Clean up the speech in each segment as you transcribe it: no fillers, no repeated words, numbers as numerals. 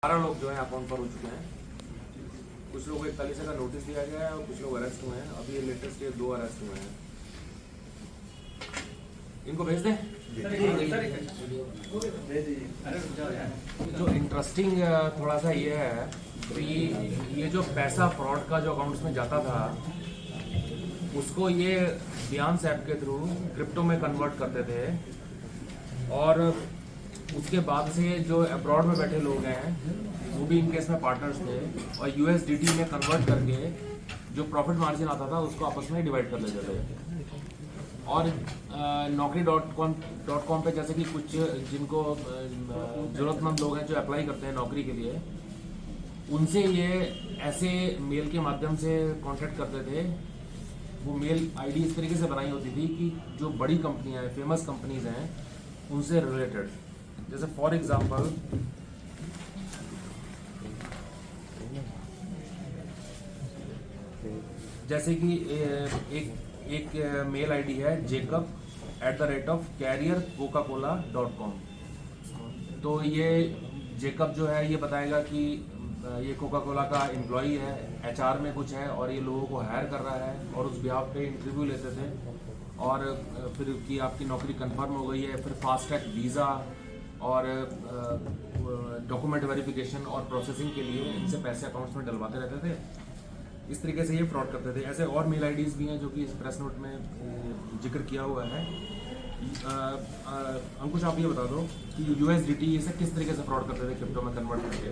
12 लोग जो है अकाउंट पर हो चुके हैं। कुछ लोगों को 41 का नोटिस दिया गया है और कुछ लोग अरेस्ट हुए हैं। अभी ये लेटेस्ट ये 2 अरेस्ट हुए हैं। इनको भेज दें। जो इंटरेस्टिंग थोड़ा सा ये है कि ये जो पैसा फ्रॉड का जो अकाउंट्स में जाता था उसको ये बियांस ऐप के थ्रू क्रिप्टो में कन्वर्ट करते थे और उसके बाद से जो अब्रॉड में बैठे लोग हैं वो भी इनके इसमें पार्टनर्स थे और USDT में कन्वर्ट करके जो प्रॉफिट मार्जिन आता था उसको आपस में डिवाइड कर लेते थे। और naukri.com पे जैसे कि कुछ जिनको ज़रूरतमंद लोग हैं जो अप्लाई करते हैं नौकरी के लिए, उनसे ये ऐसे मेल के माध्यम से कांटेक्ट करते थे। वो मेल आईडी इस तरीके से बनाई होती थी कि जो बड़ी कंपनियां हैं, फेमस कंपनीज हैं, उनसे रिलेटेड। जैसे फॉर एग्जांपल जैसे कि एक मेल आईडी है jacob@carriercoca-cola.com। तो ये जेकब जो है ये बताएगा कि ये कोका कोला का एम्प्लॉई है, HR में कुछ है और ये लोगों को हायर कर रहा है और उस बिहाफ पे इंटरव्यू लेते थे और फिर कि आपकी नौकरी कंफर्म हो गई है, फिर फास्ट ट्रैक वीज़ा और डॉक्यूमेंट वेरिफिकेशन और प्रोसेसिंग के लिए इनसे पैसे अकाउंट्स में डलवाते रहते थे। इस तरीके से ये फ्रॉड करते थे। ऐसे और मेल आईडीज़ भी हैं जो कि इस प्रेस नोट में जिक्र किया हुआ है। अंकुश आप ये बता दो कि USDT से किस तरीके से फ्रॉड करते थे क्रिप्टो में कन्वर्ट करके।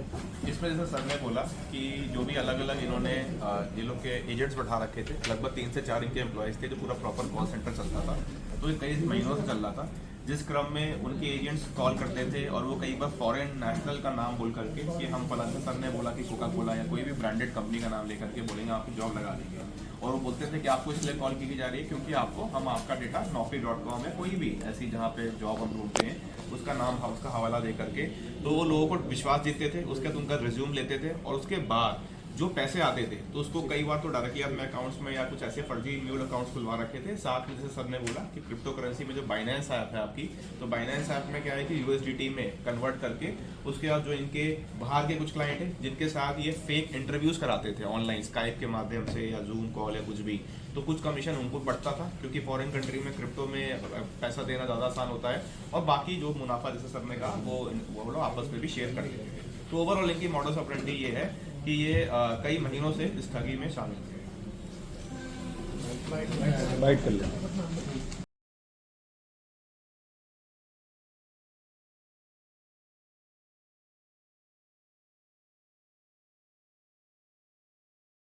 इसमें जैसे सर ने बोला कि जो भी अलग अलग इन्होंने ये लोग के एजेंट्स बैठा रखे थे, लगभग 3 से 4 इनके एम्प्लॉयज़ थे जो पूरा प्रॉपर कॉल सेंटर चलता था। तो ये कई महीनों से चल रहा था, जिस क्रम में उनके एजेंट्स कॉल करते थे और वो कई बार फॉरेन नेशनल का नाम बोल करके कि हम फलां, सर ने बोला कि कोका कोला या कोई भी ब्रांडेड कंपनी का नाम लेकर के बोलेंगे आपकी जॉब लगा देंगे। और वो बोलते थे कि आपको इसलिए कॉल की जा रही है क्योंकि हम आपका डेटा naukri.com में कोई भी ऐसी जहाँ पे जॉब हम ढूंढते हैं उसका नाम, उसका हवाला दे करके तो वो लोगों को विश्वास जीतते थे। उसके बाद उनका रिज्यूम लेते थे और उसके बाद जो पैसे आते थे तो उसको कई बार तो डायरेक्टली अपने अकाउंट्स में या कुछ ऐसे फर्जी म्यूल अकाउंट्स खुलवा रखे थे। साथ में जैसे सर ने बोला कि क्रिप्टो करेंसी में जो बाइनेंस ऐप है आपकी, तो बाइनेंस ऐप में क्या है कि USDT में कन्वर्ट करके उसके बाद जो इनके बाहर के कुछ क्लाइंट हैं जिनके साथ ये फेक इंटरव्यूज कराते थे ऑनलाइन स्काइप के माध्यम से या जूम कॉल या कुछ भी, तो कुछ कमीशन उनको बढ़ता था क्योंकि फॉरेन कंट्री में क्रिप्टो में पैसा देना ज़्यादा आसान होता है और बाकी जो मुनाफा जैसे सर ने कहा वो लोग आपस में भी शेयर करते थे। तो ओवरऑल इनकी मॉडल्स ऑपरेंडी ये है कि ये कई महीनों से इस ठगी में शामिल है।